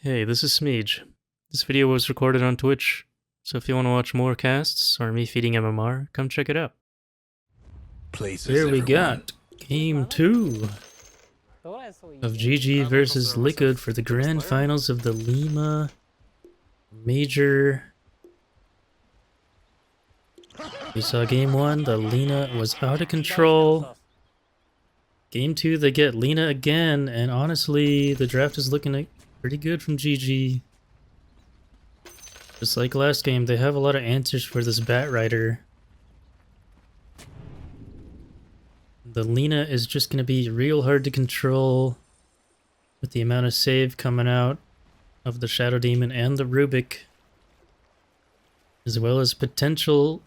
Hey, this is Smeej. This video was recorded on Twitch, so if you want to watch more casts or me feeding MMR, come check it out. Places, Here we everyone. got Game 2 of GG versus Liquid for the grand finals of the Lima Major. We saw Game 1, the Lina was out of control. Game 2, they get Lina again, and honestly, the draft is looking pretty good from GG. Just like last game, they have a lot of answers for this Bat Rider. The Lina is just going to be real hard to control with the amount of save coming out of the Shadow Demon and the Rubik, as well as potential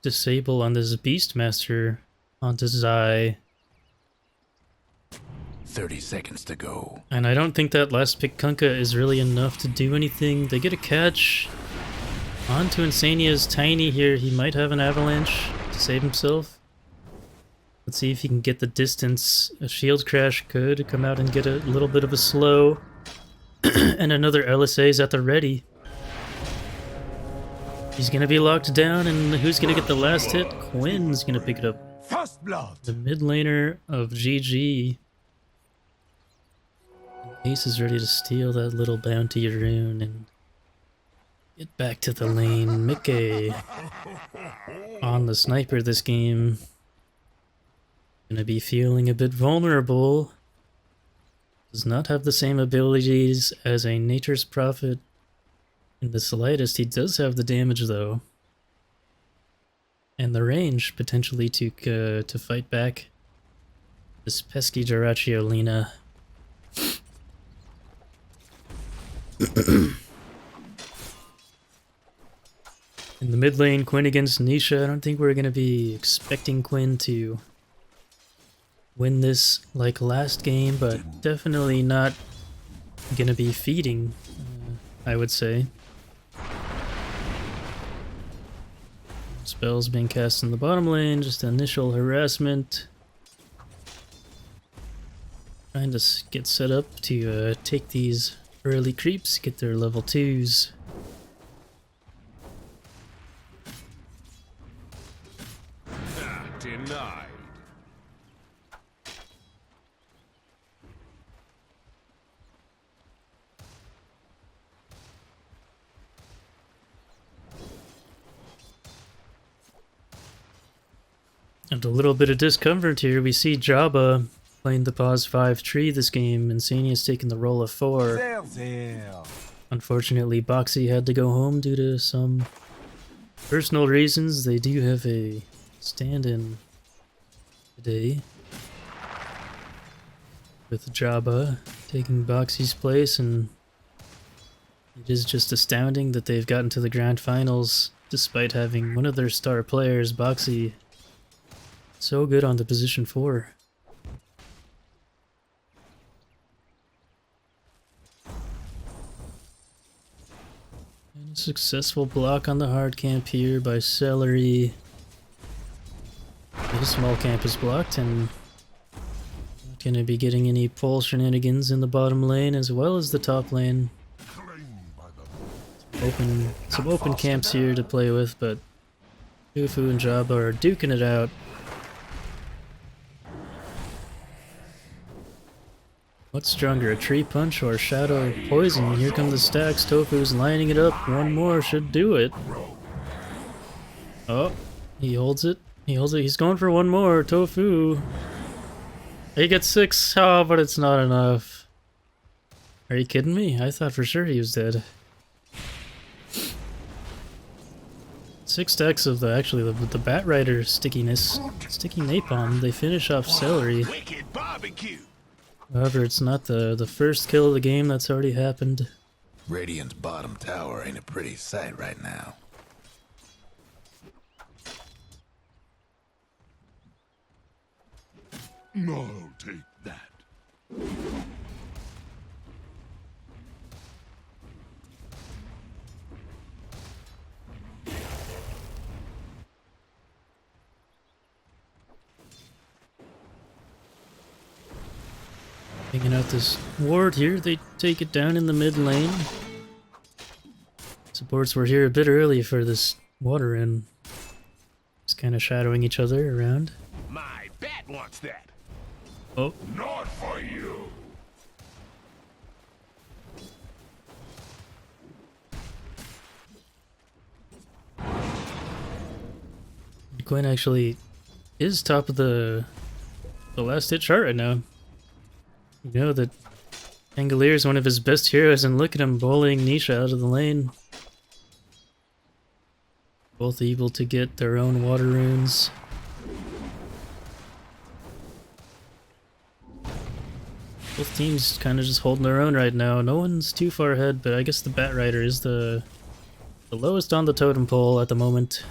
disable on this Beastmaster onto Zai. 30 seconds to go. And I don't think that last pick Kunkka is really enough to do anything. They get a catch onto Insania's Tiny here. He might have an avalanche to save himself. Let's see if he can get the distance. A shield crash could come out and get a little bit of a slow. And another LSA is at the ready. He's gonna be locked down, and who's gonna get the last hit? Quinn's gonna pick it up. First blood. The mid laner of GG. Ace is ready to steal that little bounty rune and get back to the lane. Mickey on the sniper this game. Gonna be feeling a bit vulnerable. Does not have the same abilities as a Nature's Prophet in the slightest. He does have the damage though. And the range potentially to fight back this pesky Jirachi Lina. In the mid lane, Quinn against Nisha. I don't think we're going to be expecting Quinn to win this like last game, but definitely not going to be feeding, I would say. Spells being cast in the bottom lane, just initial harassment. Trying to get set up to take these early creeps, get their level 2s. Denied. And a little bit of discomfort here. We see Jabba playing the pause 5 tree this game. Insania's taking the role of 4. Unfortunately, Boxy had to go home due to some personal reasons. They do have a stand-in today with Jabba taking Boxy's place, and it is just astounding that they've gotten to the grand finals despite having one of their star players, Boxy, so good on the position 4. And a successful block on the hard camp here by Celery. The small camp is blocked, and not going to be getting any pole shenanigans in the bottom lane as well as the top lane. Some open camps here to play with, but Ufu and Jabba are duking it out. What's stronger, a tree punch or shadow poison? Here come the stacks. Tofu's lining it up. One more should do it. Oh, he holds it. He holds it. He's going for one more. Tofu. He gets 6. Oh, but it's not enough. Are you kidding me? I thought for sure he was dead. 6 stacks of the Bat Rider stickiness. Sticky napalm. They finish off Celery. Wicked barbecue. However, it's not the first kill of the game that's already happened. Radiant's bottom tower ain't a pretty sight right now. I'll take that. Taking out this ward here, they take it down in the mid lane. Supports were here a bit early for this water and just kind of shadowing each other around. My bat wants that. Oh, Not for you. Gwen actually is top of the last hit chart right now. You know that Angelier is one of his best heroes, and look at him bowling Nisha out of the lane. Both able to get their own water runes. Both teams kind of just holding their own right now. No one's too far ahead, but I guess the Bat Rider is the lowest on the totem pole at the moment.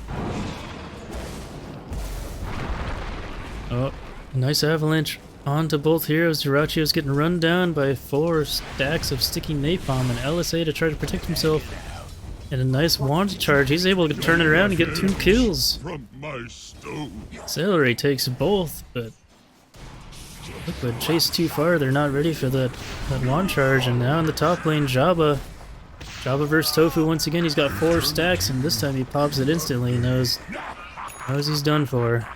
Oh, nice avalanche onto both heroes. Durachio's getting run down by 4 stacks of sticky napalm, and LSA to try to protect himself. And a nice wand charge. He's able to turn it around and get 2 kills. From my stone. Celery takes both, but Liquid chased too far. They're not ready for that wand charge. And now in the top lane, Jabba versus Tofu once again. He's got 4 stacks, and this time he pops it instantly. He knows he's done for.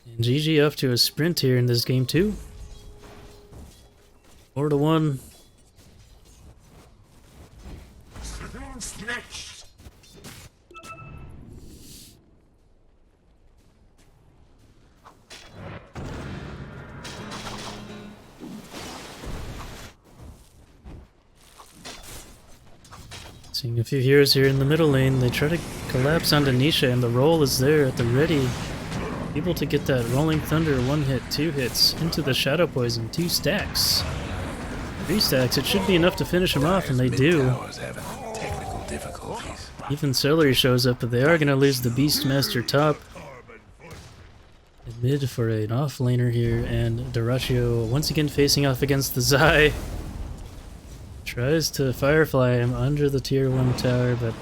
And GG off to a sprint here in this game too. 4-1. Seeing a few heroes here in the middle lane. They try to collapse onto Nisha, and the roll is there at the ready. Able to get that Rolling Thunder 1 hit, 2 hits into the Shadow Poison, 2 stacks. 3 stacks, it should be enough to finish him off, and they do. Having technical difficulties. Even Celery shows up, but they are going to lose the Beastmaster top. And mid for an offlaner here, and Durachio once again facing off against the Zai. Tries to Firefly him under the tier 1 tower, but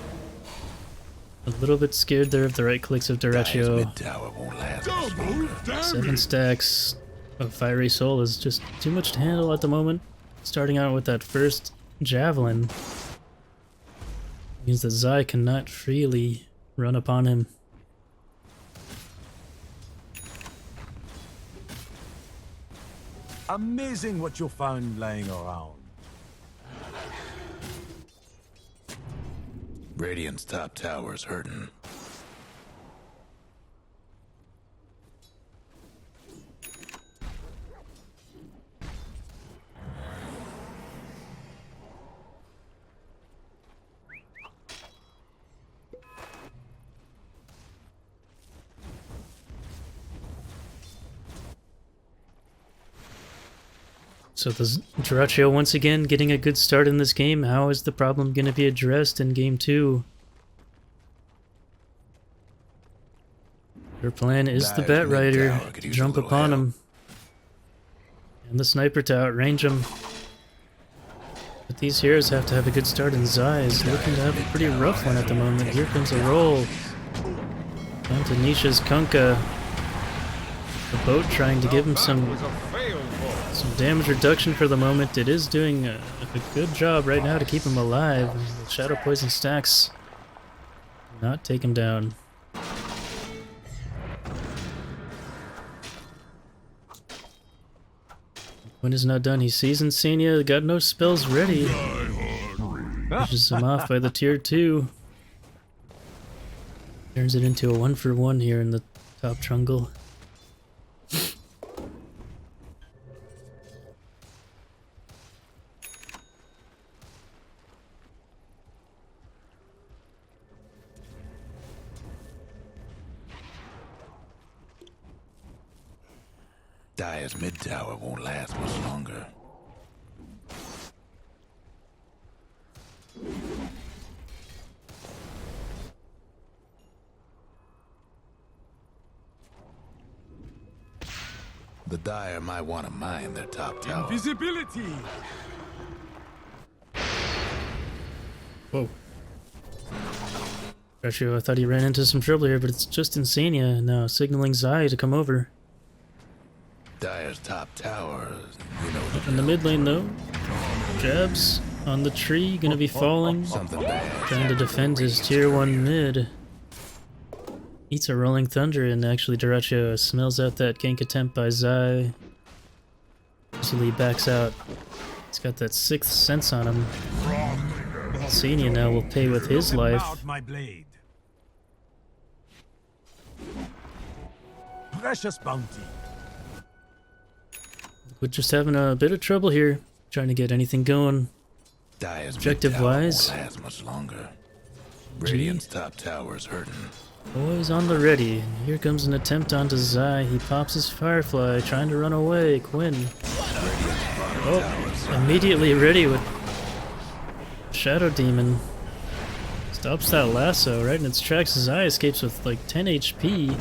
a little bit scared there of the right clicks of Durachio. Mid-tower won't last much longer. 7 stacks of Fiery Soul is just too much to handle at the moment. Starting out with that first Javelin means that Zai cannot freely run upon him. Amazing what you found lying around. Radiant's top tower's hurting. So the Durachio once again getting a good start in this game. How is the problem going to be addressed in game 2? Their plan is the Bat Rider to jump upon him. And the Sniper to outrange him. But these heroes have to have a good start, and Zai is looking to have a pretty rough one at the moment. Here comes a roll. Down to Nisha's Kunkka. The boat trying to give him some damage reduction for the moment. It is doing a good job right now to keep him alive. The Shadow Poison stacks not take him down. When he's not done, he sees Insania, got no spells ready. Pushes him off by the tier 2. Turns it into a 1-for-1 here in the top jungle. Dire's mid-tower won't last much longer. The Dire might want to mine their top tower. Invisibility! Whoa. Retro, I thought he ran into some trouble here, but it's just Insania now signaling Zai to come over. Dire's top tower, you know In the mid lane though, jabs on the tree, gonna be falling. something bad. Trying to defend his tier 1 mid. Eats a rolling thunder, and actually Dyrachyo smells out that gank attempt by Zai. Easily backs out. He's got that 6th sense on him. Insania now will pay with his life. Out my blade. Precious bounty. We're just having a bit of trouble here, trying to get anything going. Dire's Objective-wise. won't last much longer. Radiant's top tower's hurting. Always on the ready. Here comes an attempt onto Zai. He pops his Firefly, trying to run away. Quinn. Oh, immediately ready with Shadow Demon. Stops that lasso right in its tracks. Zai escapes with like 10 HP.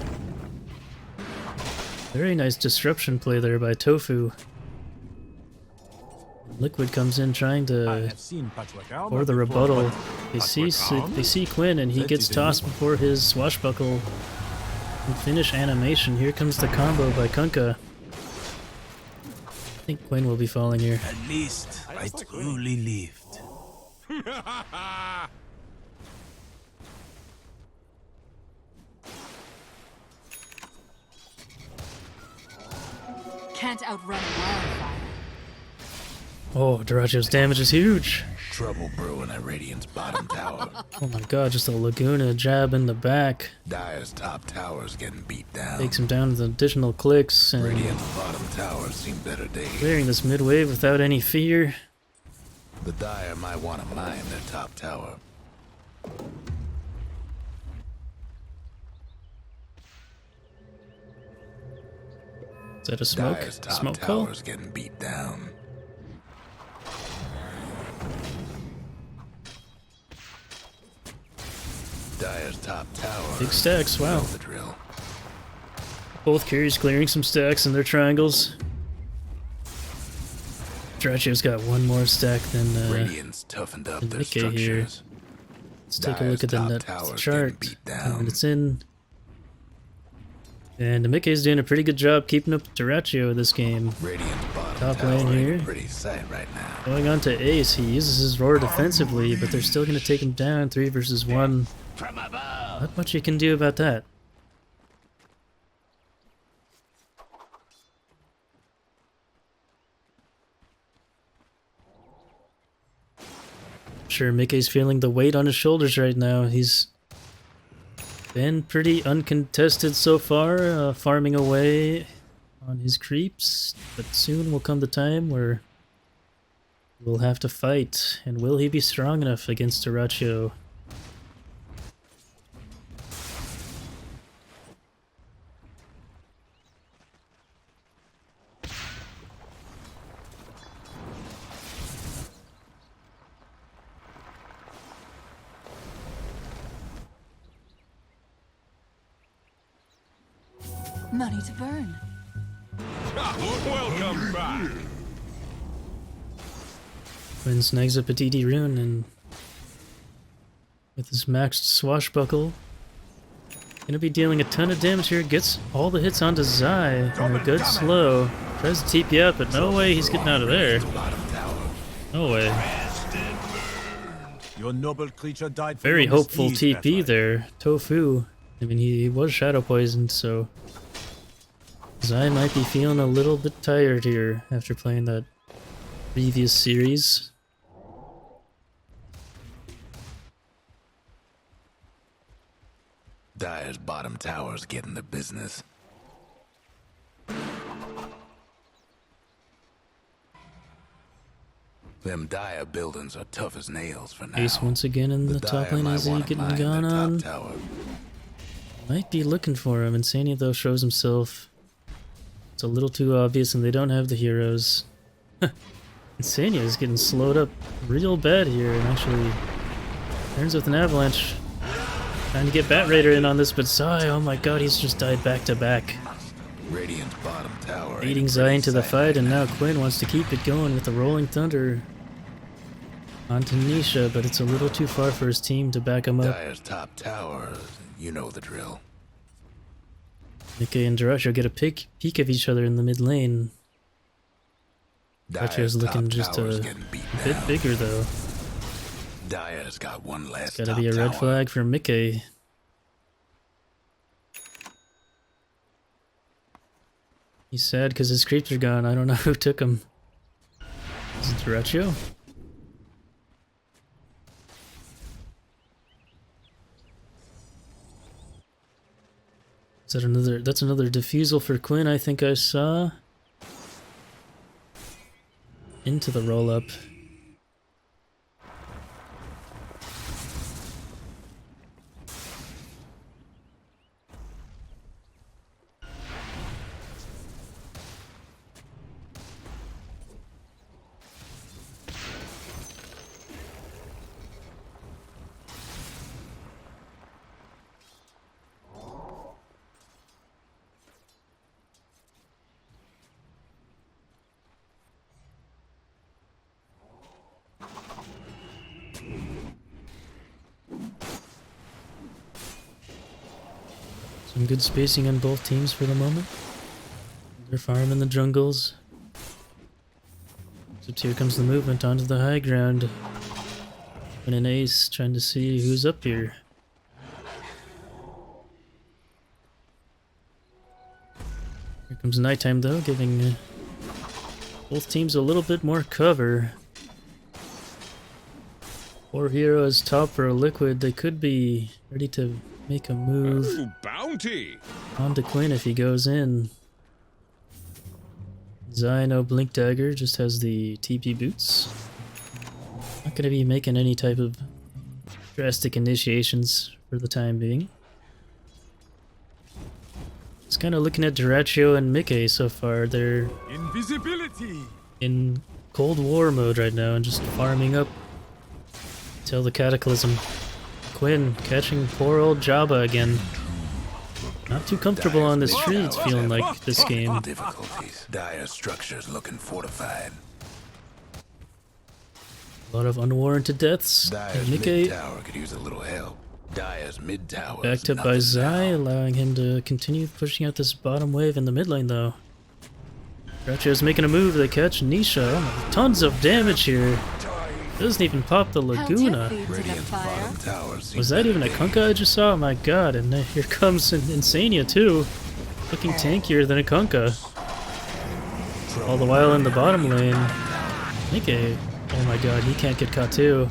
Very nice disruption play there by Tofu. Liquid comes in trying to for the rebuttal. They see Quinn, and he gets tossed before his swashbuckle and finish animation. Here comes the combo by Kunkka. I think Quinn will be falling here. At least I truly lived. Can't outrun a wildfire. Oh, Dyrachyo's damage is huge. Trouble brewing at Radiant's bottom tower. Oh my god, just a Laguna jab in the back. Dire's top tower's getting beat down. Takes him down with additional clicks and Radiant's bottom tower's seen better days. clearing this mid wave without any fear. The Dire might want to mine their top tower. Is that a smoke? Dire's top Smoke call? tower's getting beat down. Dire's top tower. Big stacks, wow. Know the drill. Both carries clearing some stacks in their triangles. Dyrachyo's got one more stack than Radiant's toughened up their Nikkei here. structures. Let's take a look at the Dire's net top tower's chart. getting beat down. And it's in. And Mikkei's doing a pretty good job keeping up with Dyrachyo this game. Radiant's bottom Top tower lane ain't here. a pretty sight right now. Going on to Ace, he uses his roar defensively, but they're still going to take him down 3 versus 1. Not much you can do about that. Sure, Mikkei's feeling the weight on his shoulders right now. He's been pretty uncontested so far, farming away on his creeps, but soon will come the time where we'll have to fight. And will he be strong enough against Dyrachyo? Money to burn. Welcome back. Quinn snags up a DD rune and with his maxed swashbuckle, gonna be dealing a ton of damage here. Gets all the hits onto Zai on a good slow. Tries to TP out, but no way he's getting out of there. Bottom tower. No way. Your noble creature died. Very for your hopeful misdeeds, TP Pathfinder. there. Tofu. I mean, he was shadow poisoned, so Zai might be feeling a little bit tired here after playing that previous series. Dire's bottom tower's getting the business. Them Dire buildings are tough as nails for now. Ace once again in the top Dire lane. might Is he wanna getting mine their gone top on? tower. Might be looking for him. Insania though shows himself. It's a little too obvious and they don't have the heroes. Insania is getting slowed up real bad here and actually turns with an avalanche. Trying to get Bat Raider in on this, but Zai, oh my god, he's just died back to back. Radiant's bottom tower. ain't Leading a Zai pretty into the sight fight, right and now. now Quinn wants to keep it going with the Rolling Thunder. On to Nisha, but it's a little too far for his team to back him up. Dire's top tower, you know the drill. Mickey and Dyrachyo get a peek of each other in the mid lane. Dyrachyo's looking just a bit bigger though. Dire's got one last Gotta be a red flag for Mickey. He's sad because his creeps are gone. I don't know who took him. Is it Dyrachyo? Is that another? That's another defusal for Quinn. I think I saw into the roll up. Some good spacing on both teams for the moment. They're farming the jungles. Except here comes the movement onto the high ground. And an ace trying to see who's up here. Here comes nighttime though, giving both teams a little bit more cover. 4 heroes top for a liquid. They could be ready to make a move. Ooh, bounty! On to Quinn if he goes in. Zai, no Blink Dagger, just has the TP boots. Not gonna be making any type of drastic initiations for the time being. Just kind of looking at Dyrachyo and Mickey so far. They're Invisibility! in Cold War mode right now and just farming up till the Cataclysm. Quinn catching poor old Jabba again. Not too comfortable on the streets, feeling like this game. Difficulties. Dire structures looking fortified. A lot of unwarranted deaths. Dire's And mid Mickey tower could use a little help. Dire's mid tower. backed up by Zai, allowing him to continue pushing out this bottom wave in the mid lane though. Dyrachyo's making a move, they catch Nisha. Oh, tons of damage here. Doesn't even pop the Laguna. Radiant's bottom tower. Was that even a Kunkka I just saw? Oh my god, and here comes Insania too. Looking tankier than a Kunkka. All the while in the bottom lane. Mickey, oh my god, he can't get caught too.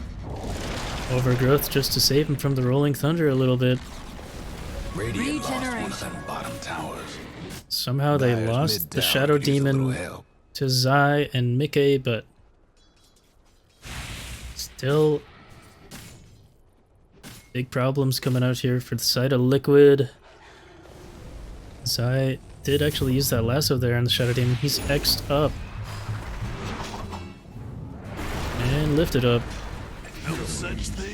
Overgrowth just to save him from the Rolling Thunder a little bit. Radiant lost one of them bottom towers. Somehow they Dire's lost mid the tower Shadow could use a little Demon help. to Zai and Mickey, but still big problems coming out here for the side of Liquid. Zai did actually use that lasso there on the Shadow Demon. He's X'd up. And lifted up.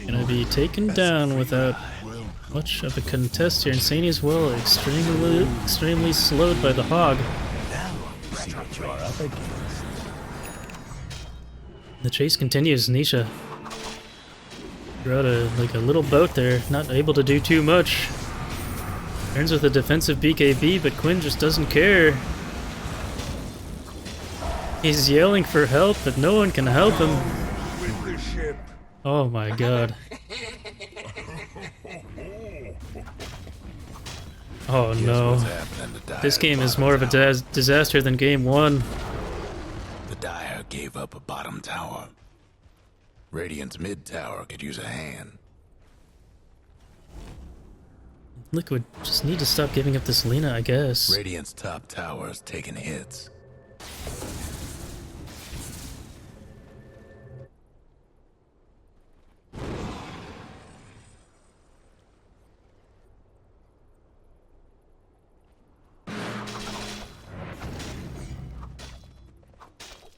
Gonna be taken down without much of a contest here. Insania as well, extremely slowed by the Hog. The chase continues. Nisha rode like a little boat there, not able to do too much. Turns with a defensive BKB, but Quinn just doesn't care. He's yelling for help, but no one can help him. Oh my god. Oh no. This game is more of a disaster than game 1. The Dire gave up a bottom tower. Radiant's mid tower could use a hand. Liquid just need to stop giving up this Lina, I guess. Radiant's top tower is taking hits.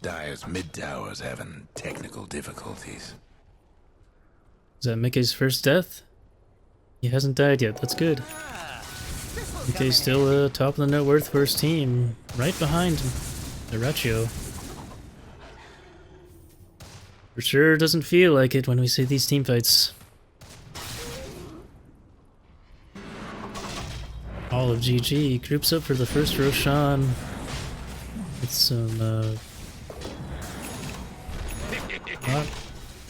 Dire's mid tower is having technical difficulties. Is that Mickey's first death? He hasn't died yet, that's good. Mickey's still top of the net worth for his team, right behind Dyrachyo. For sure doesn't feel like it when we see these team fights. All of GG groups up for the first Roshan. With some,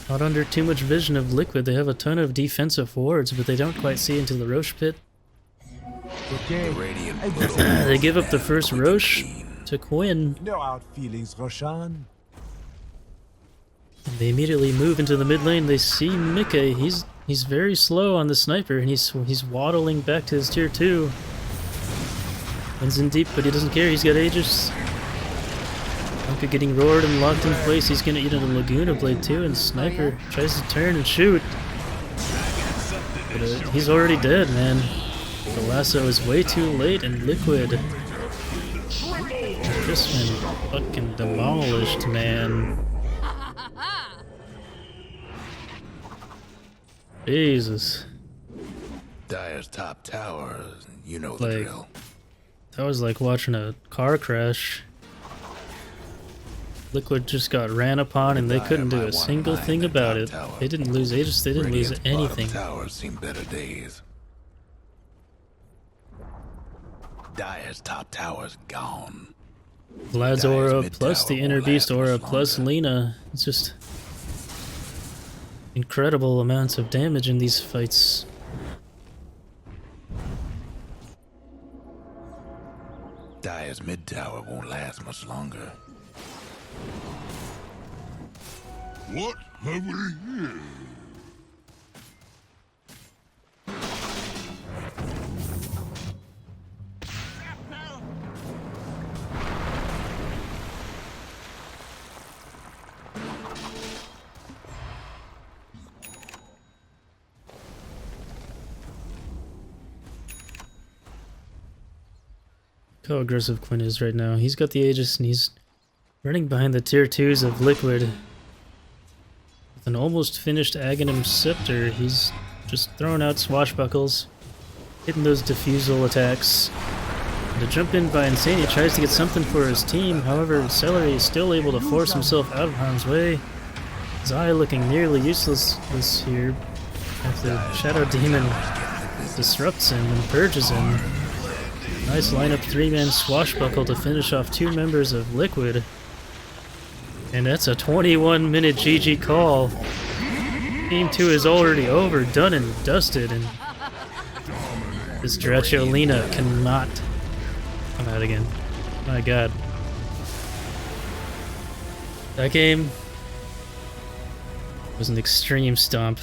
not under too much vision of Liquid. They have a ton of defensive wards, but they don't quite see into the Rosh pit. Okay. They give up the first Rosh to Quinn. No hard feelings, Roshan. They immediately move into the mid lane. They see Mickey. He's very slow on the sniper, and he's waddling back to his tier 2. Runs in deep, but he doesn't care. He's got Aegis. Anka getting roared and locked in place. He's gonna eat a Laguna Blade too, and Sniper tries to turn and shoot. But he's already dead, man. The lasso is way too late, and Liquid just been fucking demolished, man. Jesus. Dire's top tower, you know the Like, drill. that was like watching a car crash. Liquid just got ran upon and they couldn't do a single thing about it. They didn't lose Aegis, they didn't lose anything. Towers seen better days. Dire's top tower's gone. Vlad's aura plus the Inner Beast aura plus Lina. It's just incredible amounts of damage in these fights. Dire's mid tower won't last much longer. What have we here? Look how aggressive Quinn is right now. He's got the Aegis and he's running behind the tier 2s of Liquid. With an almost finished Aghanim Scepter, he's just throwing out swashbuckles, hitting those diffusal attacks. And to jump in by Insane, he tries to get something for his team. However, Celery is still able to force himself out of harm's way. Zai looking nearly useless this here after Shadow Demon disrupts him and purges him. Nice lineup 3-man swashbuckle to finish off 2 members of Liquid. And that's a 21-minute GG call. Game 2 is already over, done and dusted, and this Dracholina cannot come out again. My god. That game was an extreme stomp.